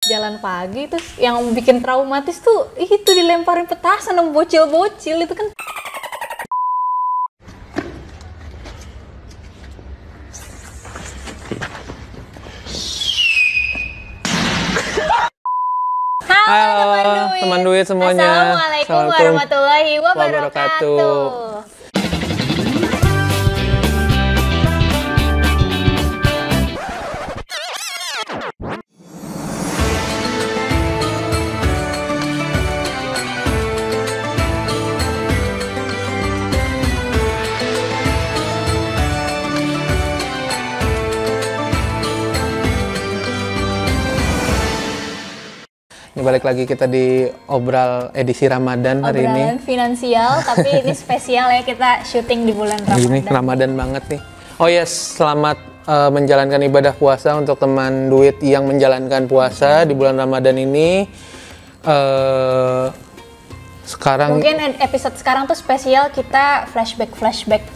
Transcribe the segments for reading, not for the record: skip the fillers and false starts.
jalan pagi terus yang bikin traumatis tuh itu dilemparin petasan sama bocil-bocil itu kan. Halo teman duit semuanya. Assalamualaikum warahmatullahi wabarakatuh. Ini balik lagi kita di obral edisi Ramadan hari ini. Obrolan finansial, tapi ini spesial ya, kita syuting di bulan Ramadan. Ini Ramadan banget nih. Oh yes, selamat menjalankan ibadah puasa untuk teman duit yang menjalankan puasa di bulan Ramadan ini. Sekarang mungkin episode sekarang tuh spesial, kita flashback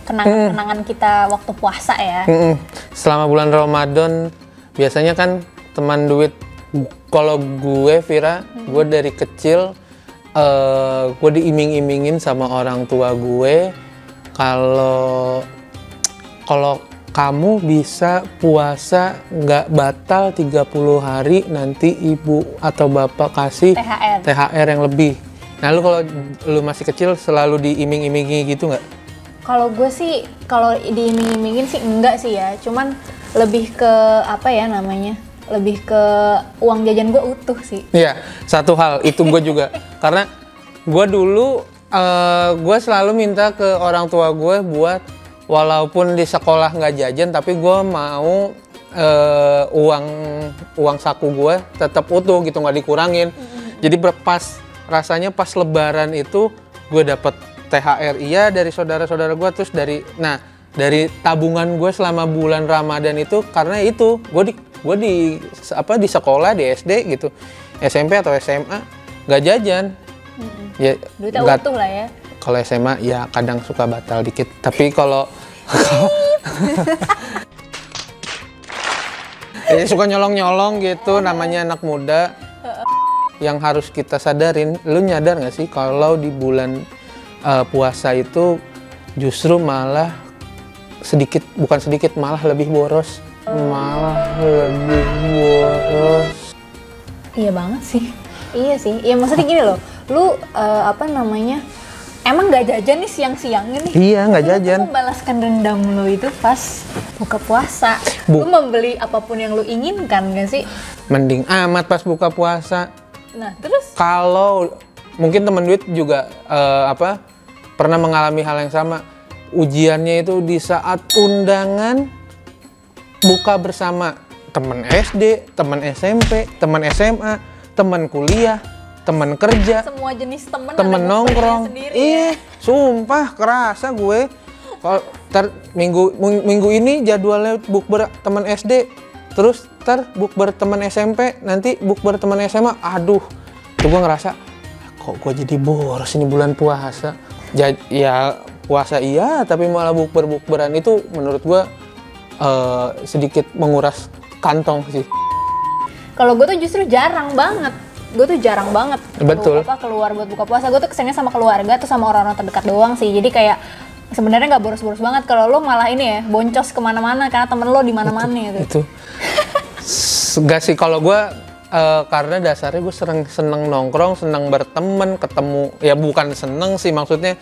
kenangan kita waktu puasa ya. Selama bulan Ramadan biasanya kan teman duit, kalau gue Vira, gue dari kecil gue diiming-imingin sama orang tua gue kalau kamu bisa puasa nggak batal 30 hari nanti ibu atau bapak kasih THR yang lebih. Nah lu kalau lu masih kecil selalu diiming-imingi gitu nggak? Kalau gue sih, kalau diiming-imingin sih enggak sih ya, cuman lebih ke apa ya namanya, lebih ke uang jajan gue utuh sih. Iya, satu hal itu gue juga karena gue dulu gue selalu minta ke orang tua gue buat walaupun di sekolah nggak jajan tapi gue mau uang saku gue tetap utuh gitu, nggak dikurangin. Jadi rasanya pas Lebaran itu gue dapet THR iya dari saudara-saudara gue, terus dari tabungan gue selama bulan Ramadan itu, karena itu gue di sekolah di SD gitu, SMP atau SMA nggak jajan. Ya duitnya utuh lah ya. Kalau SMA ya kadang suka batal dikit, tapi kalau suka nyolong gitu, namanya anak muda. Yang harus kita sadarin, lu nyadar nggak sih kalau di bulan puasa itu justru malah malah lebih boros. Iya banget sih. Iya sih. Ya maksudnya gini loh. Lu emang nggak jajan nih siang-siangnya nih? Iya, nggak jajan. Lu membalaskan dendam lu itu pas buka puasa. Lu membeli apapun yang lu inginkan nggak sih? Mending amat pas buka puasa. Nah, terus? Kalau mungkin temen duit juga pernah mengalami hal yang sama. Ujiannya itu di saat undangan buka bersama temen SD, temen SMP, temen SMA, temen kuliah, temen kerja, semua jenis temen nongkrong. Iya, sumpah kerasa gue. Kalau minggu ini jadwalnya bukber temen SD, terus bukber temen SMP, nanti bukber temen SMA. Aduh, tuh gue ngerasa kok gue jadi boros ini bulan puasa. Ya puasa iya, tapi malah bukberan itu menurut gue sedikit menguras kantong sih. Kalau gue tuh justru jarang banget. Betul. Keluar buat buka puasa. Gue tuh kesannya sama keluarga tuh sama orang-orang terdekat doang sih. Jadi kayak sebenarnya nggak boros-boros banget. Kalau lo malah ini ya boncos kemana-mana karena temen lo di mana-mana gitu. Gak sih, kalau gue karena dasarnya gue seneng nongkrong, seneng berteman, ketemu. Ya bukan seneng sih, maksudnya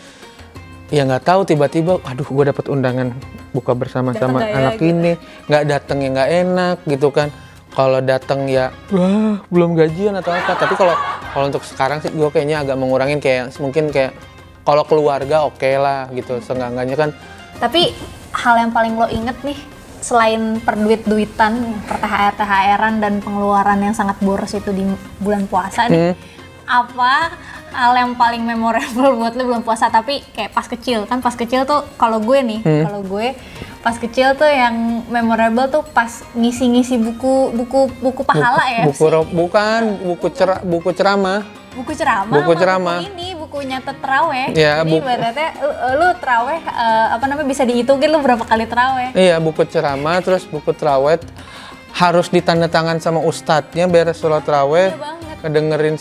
ya nggak tahu, tiba-tiba aduh gue dapet undangan buka bersama-sama anak gitu. Ini nggak dateng ya nggak enak gitu kan. Kalau dateng ya wah belum gajian atau apa. Tapi kalau untuk sekarang sih gue kayaknya agak mengurangin, kayak mungkin kayak kalau keluarga oke lah gitu, seenggak-enggaknya kan. Tapi hal yang paling lo inget nih selain perduit-duitan, per THR-an dan pengeluaran yang sangat boros itu di bulan puasa nih, apa hal yang paling memorable buat lo bulan puasa? Tapi kayak pas kecil tuh, kalau gue pas kecil tuh yang memorable tuh pas ngisi-ngisi buku pahala ya. Buku ceramah. Buku nyatet traweh. Ya, jadi berarti lu traweh bisa dihitungin lu berapa kali traweh. Iya, buku ceramah terus buku traweh. harus ditanda tangan sama ustadznya beres sholat raweh, ngedengerin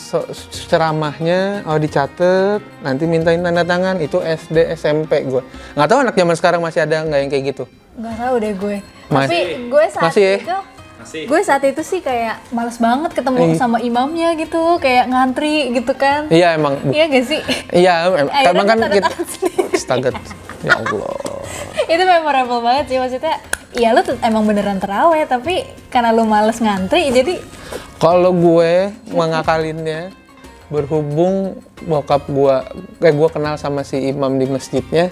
ceramahnya, dicatet, nanti mintain tanda tangan. Itu SD SMP gue. Nggak tahu anak zaman sekarang masih ada nggak yang kayak gitu? Nggak tahu deh gue. Tapi gue saat itu sih kayak males banget ketemu sama imamnya gitu, kayak ngantri gitu kan. Iya emang. Iya gak sih? Iya emang kan kita. Astaga, ya Allah. Itu memorable banget sih, maksudnya. Iya lu emang beneran terawih, tapi karena lu males ngantri, jadi. Kalau gue mengakalinnya, berhubung bokap gue kenal sama si imam di masjidnya.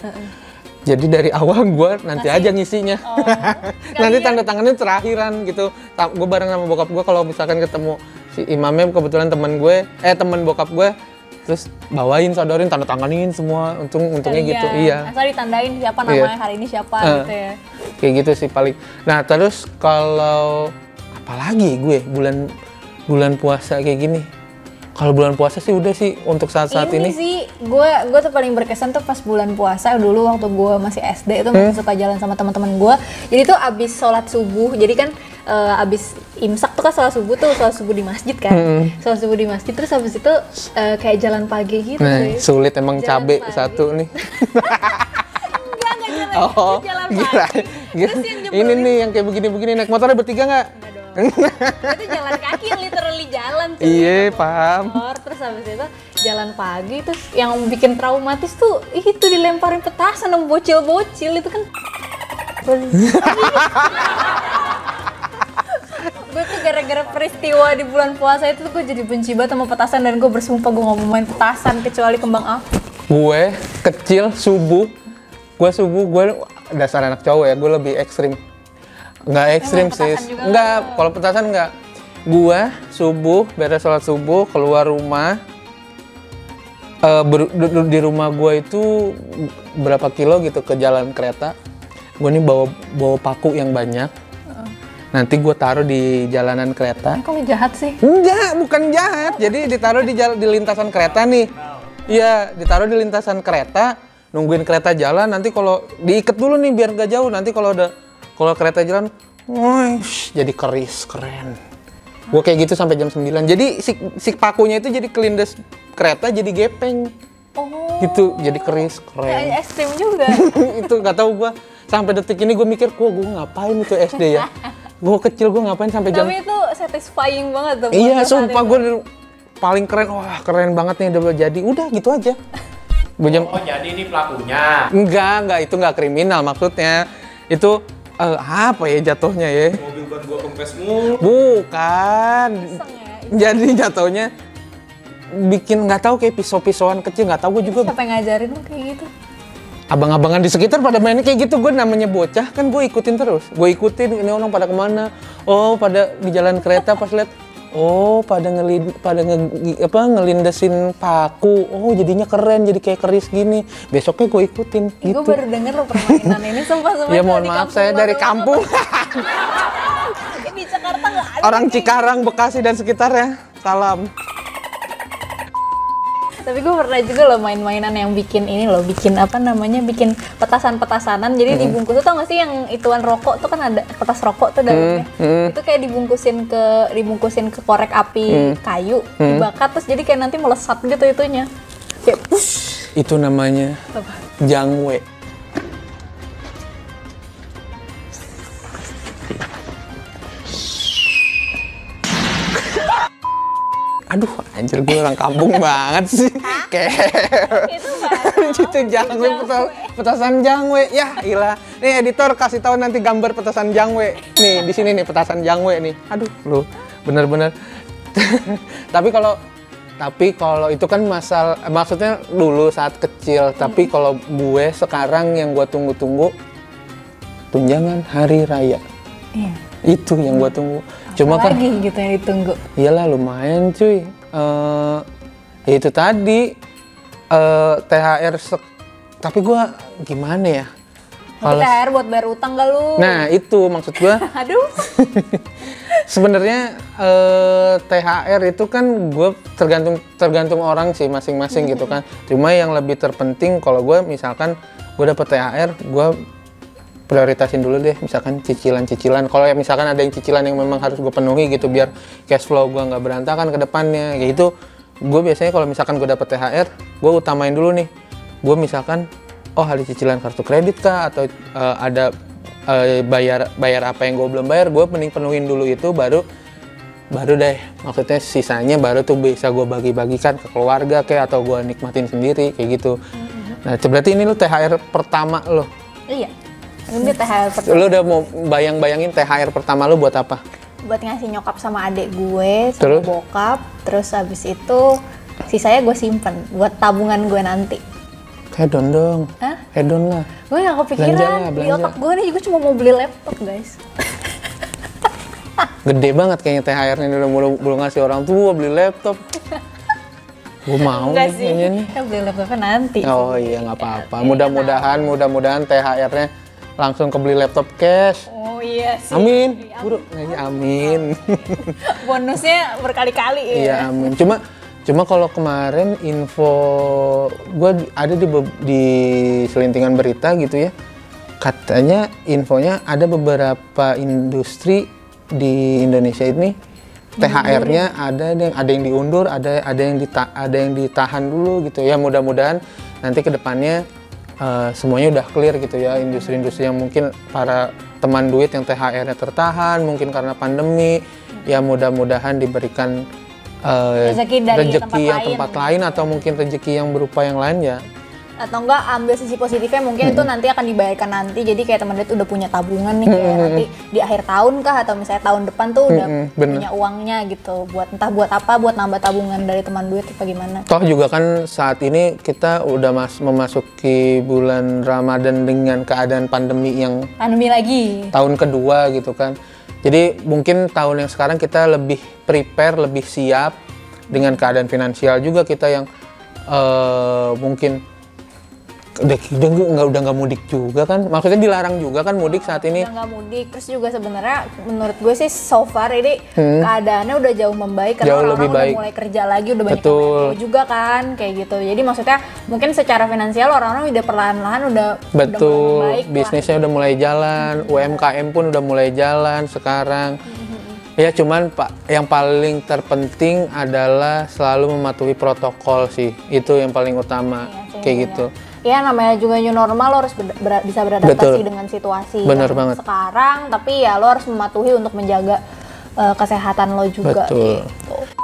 Jadi dari awal gue nanti aja ngisinya. Nanti tanda tangannya terakhiran gitu. Gue bareng sama bokap gue kalau misalkan ketemu si imamnya kebetulan teman bokap gue, terus bawain, sodorin, tanda tanganin semua. Untungnya gitu. Iya. Asal ditandain siapa namanya, hari ini siapa gitu ya. Kayak gitu sih paling. Nah terus kalau apalagi gue bulan puasa kayak gini. Kalau bulan puasa sih udah sih untuk saat-saat ini. Ini sih gue tuh paling berkesan tuh pas bulan puasa dulu waktu gue masih SD itu masih suka jalan sama teman-teman gue. Jadi tuh abis sholat subuh, jadi kan abis imsak tuh kan sholat subuh di masjid kan. Sholat subuh di masjid terus abis itu kayak jalan pagi gitu. Nah, sulit emang cabe satu nih. Jalan pagi. Terus ini nih yang kayak begini-begini naik motornya bertiga nggak? Itu jalan kaki, literally jalan tuh. Iya, paham. Terus habis itu jalan pagi, terus yang bikin traumatis tuh itu dilemparin petasan sama bocil-bocil itu kan. Gue tuh gara-gara peristiwa di bulan puasa itu tuh gue jadi benci banget sama petasan dan gue bersumpah gue nggak mau main petasan kecuali kembang api. Gue kecil subuh dasar anak cowok ya, gue lebih ekstrim. Nggak ekstrim sih, nggak, kalau petasan nggak. Gua subuh, beres sholat subuh, keluar rumah, di rumah gua itu berapa kilo gitu ke jalan kereta. Gua nih bawa paku yang banyak, nanti gua taruh di jalanan kereta. Kok jahat sih? Enggak, bukan jahat, jadi ditaruh di lintasan kereta nih. Iya, ditaruh di lintasan kereta, nungguin kereta jalan, nanti kalau diikat dulu nih biar nggak jauh, nanti kalau kereta jalan, jadi keris, keren. Gue kayak gitu sampai jam 9. Jadi si pakunya itu jadi kelindes kereta, jadi gepeng. Gitu, jadi keris, keren. Ya, ekstrim juga. Itu nggak tahu gue. Sampai detik ini gue mikir, gue ngapain itu SD ya? Gue kecil, gue ngapain sampai jam... Tapi itu satisfying banget tuh. Iya, sumpah gue paling keren. Wah, keren banget nih udah jadi. Udah gitu aja. Jadi ini pelakunya? Enggak, itu nggak kriminal maksudnya. Itu apa ya jatuhnya ya? Mobil ban gua kempes mulu. Bukan. Ya, jadi jatuhnya bikin nggak tahu kayak pisau-pisauan kecil, nggak tahu gue juga. Siapa yang ngajarin lo kayak gitu? Abang-abangan di sekitar pada mainnya kayak gitu, gue namanya bocah kan gue ikutin terus. Gue ikutin ini orang pada kemana? Oh pada di jalan kereta pas lihat. Oh, pada ngelindesin paku. Oh, jadinya keren, jadi kayak keris gini. Besoknya gue ikutin gitu. Gue baru denger lo permainan ini, sumpah. Ya mohon maaf, saya dari kampung. Di Jakarta nggak ada. Orang Cikarang, Bekasi dan sekitarnya. Salam. Tapi gue pernah juga loh main-mainan yang bikin bikin petasan-petasanan. Jadi dibungkus tuh, tau gak sih yang ituan rokok tuh kan ada kertas rokok tuh dalamnya. Itu kayak dibungkusin ke korek api kayu, dibakar terus jadi kayak nanti melesat gitu itunya. Kayak push. Itu namanya jangwe. Aduh, anjir gue orang kampung banget sih. Kayak itu jangwe, petasan jangwe. Ya, ilah. Nih editor kasih tahu nanti gambar petasan jangwe. Nih, di sini nih petasan jangwe nih. Aduh, lu bener-bener. Tapi kalau itu kan maksudnya dulu saat kecil. Tapi kalau gue sekarang yang gue tunggu-tunggu tunjangan hari raya. Iya. Itu yang gue tunggu. Cuma kan lagi gitu yang ditunggu. Iyalah lumayan cuy. Ya itu tadi THR tapi gue gimana ya? Kalau THR buat bayar utang gak lu? Nah itu maksud gue. Aduh. Sebenarnya THR itu kan gue tergantung orang sih masing-masing gitu kan. Cuma yang lebih terpenting kalau gue misalkan gue dapet THR, gue prioritasin dulu deh, misalkan cicilan-cicilan. Kalau ya misalkan ada yang cicilan yang memang harus gue penuhi gitu biar cash flow gue nggak berantakan ke depannya, kayak gitu. Gue biasanya kalau misalkan gue dapet THR, gue utamain dulu nih. Gue misalkan, oh ada cicilan kartu kredit kah, atau ada bayar apa yang gue belum bayar, gue mending penuhin dulu itu, baru deh, maksudnya sisanya baru tuh bisa gue bagi-bagikan ke keluarga kayak, atau gue nikmatin sendiri kayak gitu. Nah, berarti ini lu THR pertama lo? Iya, ini THR pertama. Lu udah mau bayang-bayangin THR pertama lu buat apa? Buat ngasih nyokap sama adik gue, sama Terus? bokap. Terus habis itu sisanya gue simpen buat tabungan gue nanti. Hedon dong. Hah? Hedon lah. Gue gak kepikiran, Belanja lah, di belanja. otak gue nih gue cuma mau beli laptop guys. Gede banget kayaknya THR-nya udah belum ngasih orang tua beli laptop. Gue mau Enggak nih sih, kayaknya nih. kita beli laptopnya nanti. Oh iya nggak apa-apa. Mudah-mudahan THR-nya langsung kebeli laptop cash. Oh iya sih. Amin. Buru. Amin. Bonusnya berkali-kali ya. Iya amin. Cuma kalau kemarin info gue ada di selintingan berita gitu ya. Katanya infonya ada beberapa industri di Indonesia ini THR-nya ada yang diundur, ada yang ditahan dulu gitu ya. Mudah-mudahan nanti ke depannya semuanya udah clear gitu ya, industri-industri yang mungkin para teman duit yang THR-nya tertahan mungkin karena pandemi, ya mudah-mudahan diberikan Rezeki dari tempat lain atau mungkin rezeki yang berupa yang lain ya. Atau enggak ambil sisi positifnya, mungkin itu nanti akan dibayarkan nanti, jadi kayak teman duit udah punya tabungan nih kayak nanti di akhir tahun kah atau misalnya tahun depan tuh udah punya uangnya gitu buat entah buat apa, buat nambah tabungan dari teman duit apa gimana. Toh juga kan saat ini kita udah memasuki bulan Ramadan dengan keadaan pandemi lagi tahun kedua gitu kan. Jadi mungkin tahun yang sekarang kita lebih prepare, lebih siap dengan keadaan finansial juga kita yang mungkin udah nggak mudik juga kan, maksudnya dilarang juga kan mudik saat ini. Udah nggak mudik, terus juga sebenarnya menurut gue sih so far ini keadaannya udah jauh membaik karena orang-orang udah mulai kerja lagi, udah banyak yang WFO juga kan kayak gitu. Jadi maksudnya mungkin secara finansial orang-orang udah perlahan-lahan udah mulai membaik, bisnisnya udah mulai jalan, UMKM pun udah mulai jalan sekarang. Ya cuman yang paling terpenting adalah selalu mematuhi protokol sih, itu yang paling utama kayak gitu. Ya namanya juga new normal, lo harus bisa beradaptasi dengan situasi sekarang, tapi ya lo harus mematuhi untuk menjaga kesehatan lo juga. Betul. Gitu.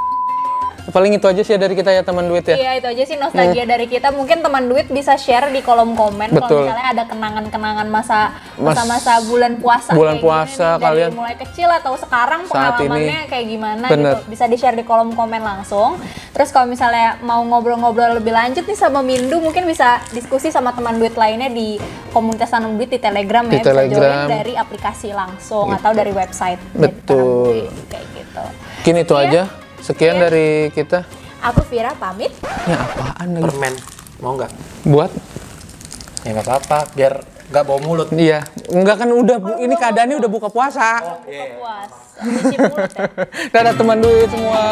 Paling itu aja sih dari kita ya teman duit ya. Iya itu aja sih nostalgia dari kita. Mungkin teman duit bisa share di kolom komen kalau misalnya ada kenangan-kenangan masa-masa bulan puasa. Bulan puasa gini, kalian dari mulai kecil atau sekarang pengalamannya kayak gimana gitu. Bisa di-share di kolom komen langsung. Terus kalau misalnya mau ngobrol-ngobrol lebih lanjut nih sama Mindu, mungkin bisa diskusi sama teman duit lainnya di komunitas Tanam Duit di Telegram ya. Bisa join dari aplikasi langsung atau dari website. Betul. Kayak gitu. Mungkin itu aja. Sekian dari kita. Aku Vira pamit. Ya apaan lagi? Permen, mau nggak? Buat? Ya nggak apa-apa, biar nggak bau mulut. Iya, enggak kan udah ini keadaannya udah buka puasa. Puas. Cuci mulut ya. Dadah teman duit semua.